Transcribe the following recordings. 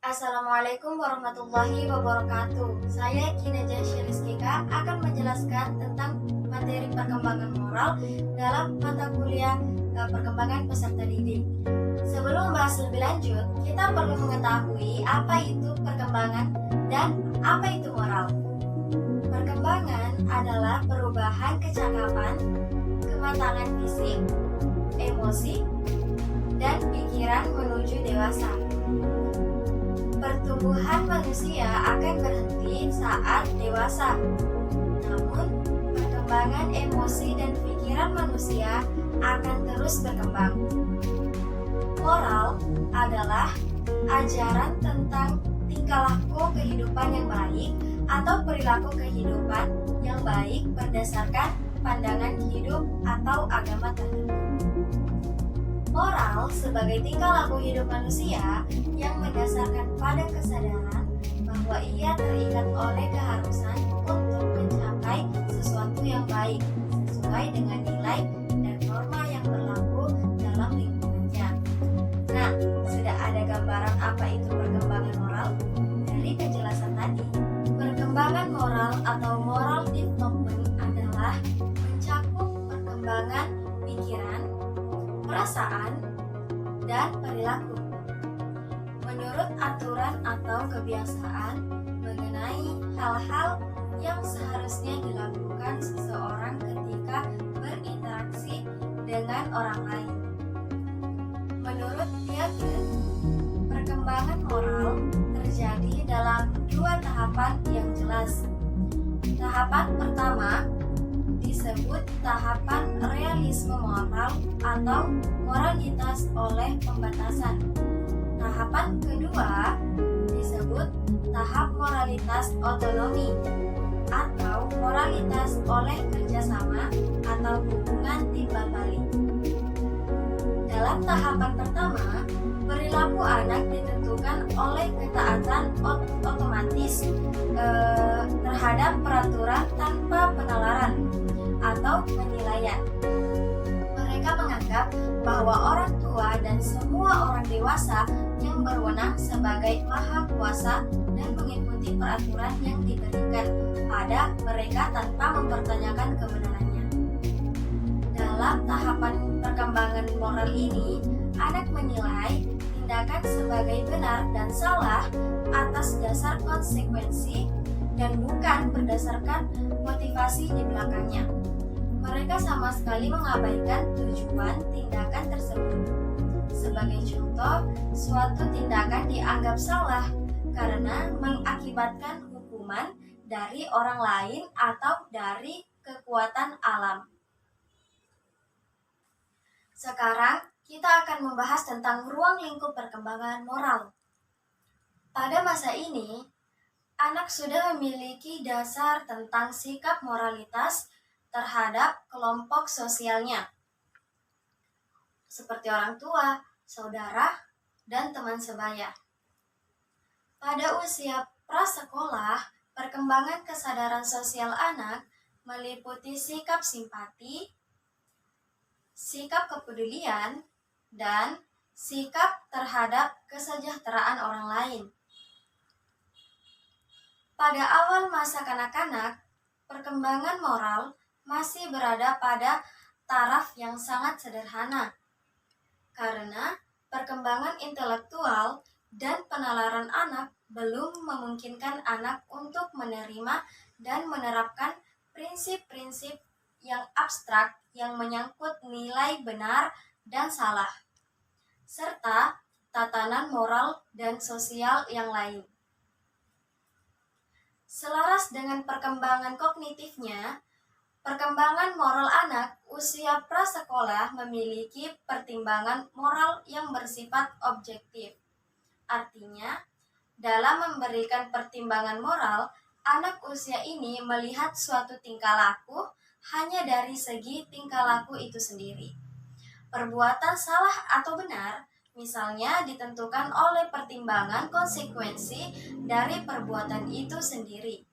Assalamualaikum warahmatullahi wabarakatuh. Saya Kinajah Syariskika akan menjelaskan tentang materi perkembangan moral dalam mata kuliah perkembangan peserta didik. Sebelum membahas lebih lanjut, kita perlu mengetahui apa itu perkembangan dan apa itu moral. Perkembangan adalah perubahan kecakapan, kematangan fisik, emosi, dan pikiran menuju dewasa. Pertumbuhan manusia akan berhenti saat dewasa. Namun, perkembangan emosi dan pikiran manusia akan terus berkembang. Moral adalah ajaran tentang tingkah laku kehidupan yang baik atau perilaku kehidupan yang baik berdasarkan pandangan hidup atau agama tertentu. Moral sebagai tingkah laku hidup manusia yang mendasarkan pada kesadaran bahwa ia terikat oleh keharusan untuk mencapai sesuatu yang baik sesuai dengan nilai dan norma yang berlaku dalam lingkungannya. Nah, sudah ada gambaran apa itu perkembangan moral? Dari penjelasan tadi, perkembangan moral atau moral development adalah mencakup perkembangan pikiran, perasaan, dan perilaku menurut aturan atau kebiasaan mengenai hal-hal yang seharusnya dilakukan seseorang ketika berinteraksi dengan orang lain. Menurut Piaget, perkembangan moral terjadi dalam dua tahapan yang jelas. Tahapan pertama disebut tahapan realisme moral atau moralitas oleh pembatasan. Tahapan kedua disebut tahap moralitas otonomi atau moralitas oleh kerjasama atau hubungan timbal balik. Dalam tahapan pertama, perilaku anak ditentukan oleh ketaatan otomatis terhadap peraturan tanpa penalaran atau penilaian. Mereka menganggap bahwa orang tua dan semua orang dewasa yang berwenang sebagai maha kuasa dan mengikuti peraturan yang diberikan pada mereka tanpa mempertanyakan kebenarannya. Dalam tahapan perkembangan moral ini, anak menilai tindakan sebagai benar dan salah atas dasar konsekuensi dan bukan berdasarkan motivasi di belakangnya. Mereka sama sekali mengabaikan tujuan tindakan tersebut. Sebagai contoh, suatu tindakan dianggap salah karena mengakibatkan hukuman dari orang lain atau dari kekuatan alam. Sekarang, kita akan membahas tentang ruang lingkup perkembangan moral. Pada masa ini, anak sudah memiliki dasar tentang sikap moralitas terhadap kelompok sosialnya, seperti orang tua, saudara, dan teman sebaya. Pada usia prasekolah, perkembangan kesadaran sosial anak meliputi sikap simpati, sikap kepedulian, dan sikap terhadap kesejahteraan orang lain. Pada awal masa kanak-kanak, perkembangan moral masih berada pada taraf yang sangat sederhana, karena perkembangan intelektual dan penalaran anak belum memungkinkan anak untuk menerima dan menerapkan prinsip-prinsip yang abstrak yang menyangkut nilai benar dan salah, serta tatanan moral dan sosial yang lain. Selaras dengan perkembangan kognitifnya, perkembangan moral anak usia prasekolah memiliki pertimbangan moral yang bersifat objektif. Artinya, dalam memberikan pertimbangan moral, anak usia ini melihat suatu tingkah laku hanya dari segi tingkah laku itu sendiri. Perbuatan salah atau benar misalnya ditentukan oleh pertimbangan konsekuensi dari perbuatan itu sendiri.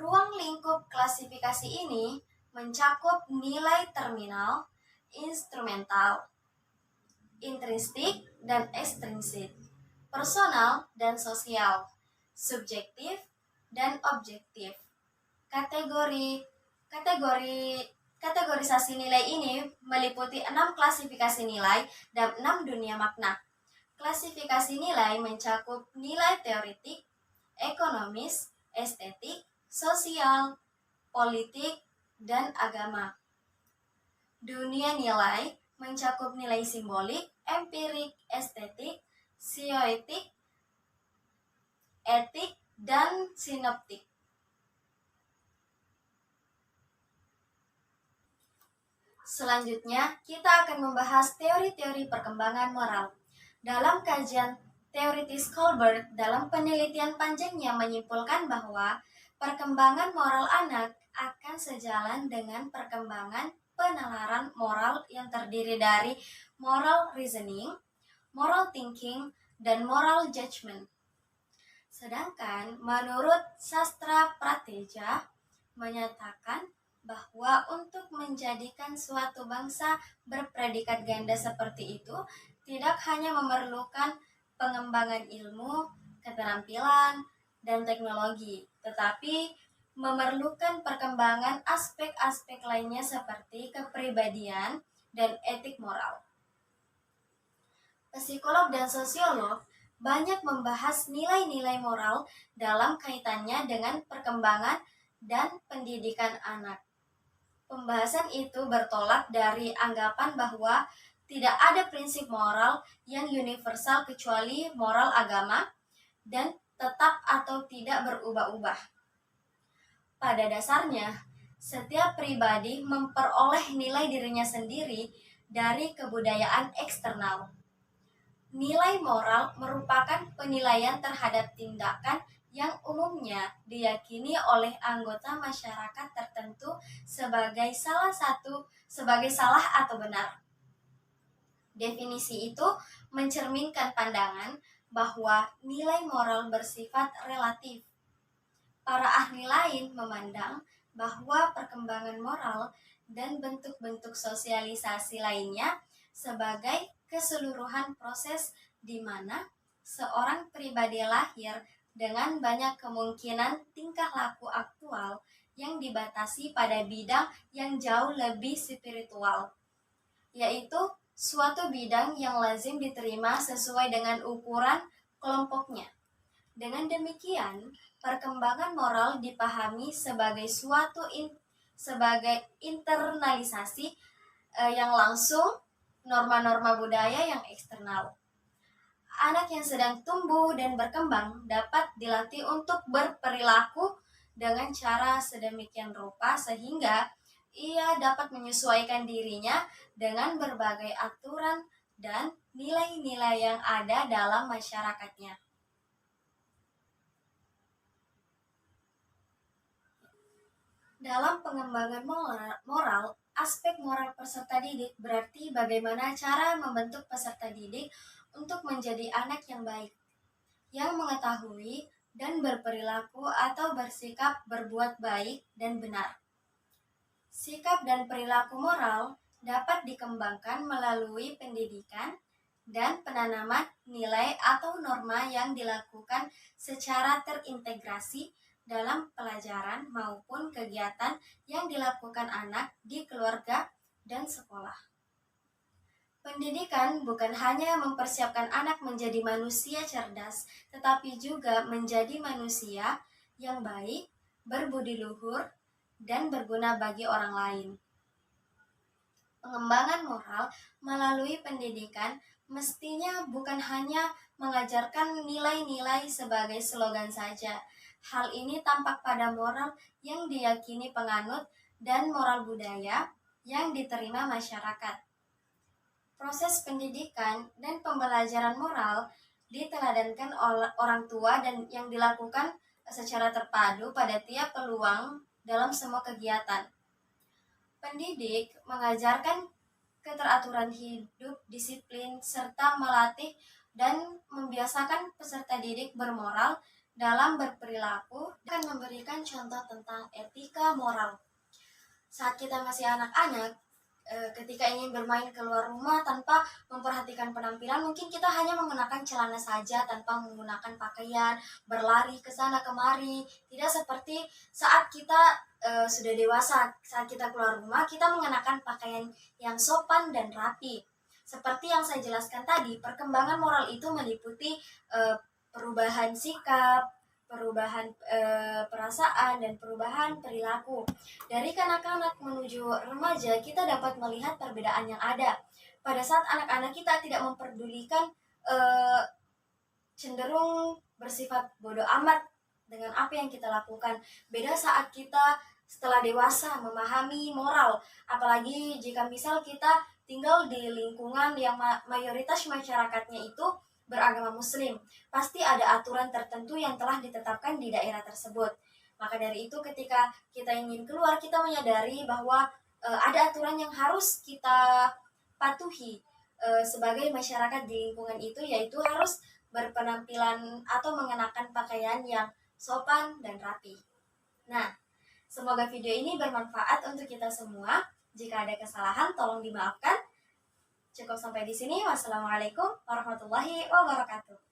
Ruang lingkup klasifikasi ini mencakup nilai terminal, instrumental, intrinsik, dan ekstrinsik. personal dan sosial, subjektif dan objektif. Kategori kategori Kategorisasi nilai ini meliputi 6 klasifikasi nilai dan 6 dunia makna. Klasifikasi nilai mencakup nilai teoretik, ekonomis, estetik, sosial, politik, dan agama. Dunia nilai mencakup nilai simbolik, empirik, estetik, sioetik, etik, dan sinoptik. Selanjutnya, kita akan membahas teori-teori perkembangan moral. Dalam kajian teoritis Colbert, dalam penelitian panjangnya menyimpulkan bahwa perkembangan moral anak akan sejalan dengan perkembangan penalaran moral yang terdiri dari moral reasoning, moral thinking, dan moral judgment. Sedangkan menurut sastra Prateja menyatakan bahwa untuk menjadikan suatu bangsa berpredikat ganda seperti itu tidak hanya memerlukan pengembangan ilmu, keterampilan, dan teknologi, tetapi memerlukan perkembangan aspek-aspek lainnya seperti kepribadian dan etik moral. Psikolog dan sosiolog banyak membahas nilai-nilai moral dalam kaitannya dengan perkembangan dan pendidikan anak. Pembahasan itu bertolak dari anggapan bahwa tidak ada prinsip moral yang universal kecuali moral agama dan tetap atau tidak berubah-ubah. Pada dasarnya, setiap pribadi memperoleh nilai dirinya sendiri dari kebudayaan eksternal. Nilai moral merupakan penilaian terhadap tindakan yang umumnya diyakini oleh anggota masyarakat tertentu sebagai salah atau benar. Definisi itu mencerminkan pandangan bahwa nilai moral bersifat relatif. Para ahli lain memandang bahwa perkembangan moral dan bentuk-bentuk sosialisasi lainnya sebagai keseluruhan proses di mana seorang pribadi lahir dengan banyak kemungkinan tingkah laku aktual yang dibatasi pada bidang yang jauh lebih spiritual, yaitu suatu bidang yang lazim diterima sesuai dengan ukuran kelompoknya. Dengan demikian, perkembangan moral dipahami sebagai sebagai internalisasi yang langsung norma-norma budaya yang eksternal. Anak yang sedang tumbuh dan berkembang dapat dilatih untuk berperilaku dengan cara sedemikian rupa sehingga ia dapat menyesuaikan dirinya dengan berbagai aturan dan nilai-nilai yang ada dalam masyarakatnya. Dalam pengembangan moral, aspek moral peserta didik berarti bagaimana cara membentuk peserta didik untuk menjadi anak yang baik, yang mengetahui dan berperilaku atau bersikap berbuat baik dan benar. Sikap dan perilaku moral dapat dikembangkan melalui pendidikan dan penanaman nilai atau norma yang dilakukan secara terintegrasi dalam pelajaran maupun kegiatan yang dilakukan anak di keluarga dan sekolah. Pendidikan bukan hanya mempersiapkan anak menjadi manusia cerdas, tetapi juga menjadi manusia yang baik, berbudi luhur, dan berguna bagi orang lain. Pengembangan moral melalui pendidikan mestinya bukan hanya mengajarkan nilai-nilai sebagai slogan saja. Hal ini tampak pada moral yang diyakini penganut dan moral budaya yang diterima masyarakat. Proses pendidikan dan pembelajaran moral diteladankan oleh orang tua dan yang dilakukan secara terpadu pada tiap peluang dalam semua kegiatan. Pendidik mengajarkan keteraturan hidup, disiplin, serta melatih dan membiasakan peserta didik bermoral dalam berperilaku dan memberikan contoh tentang etika moral. Saat kita masih anak-anak, ketika ingin bermain keluar rumah tanpa memperhatikan penampilan, mungkin kita hanya menggunakan celana saja tanpa menggunakan pakaian, berlari ke sana kemari. Tidak seperti saat kita sudah dewasa, saat kita keluar rumah, kita mengenakan pakaian yang sopan dan rapi. Seperti yang saya jelaskan tadi, perkembangan moral itu meliputi perubahan sikap, perubahan perasaan, dan perubahan perilaku. Dari kanak-kanak menuju remaja, kita dapat melihat perbedaan yang ada. Pada saat anak-anak kita tidak memperdulikan, cenderung bersifat bodoh amat dengan apa yang kita lakukan. Beda saat kita setelah dewasa memahami moral, apalagi jika misal kita tinggal di lingkungan yang mayoritas masyarakatnya itu beragama muslim, pasti ada aturan tertentu yang telah ditetapkan di daerah tersebut. Maka dari itu ketika kita ingin keluar, kita menyadari bahwa ada aturan yang harus kita patuhi sebagai masyarakat di lingkungan itu, yaitu harus berpenampilan atau mengenakan pakaian yang sopan dan rapi. Nah, semoga video ini bermanfaat untuk kita semua. Jika ada kesalahan, tolong dimaafkan. Cukup sampai di sini. Wassalamualaikum warahmatullahi wabarakatuh.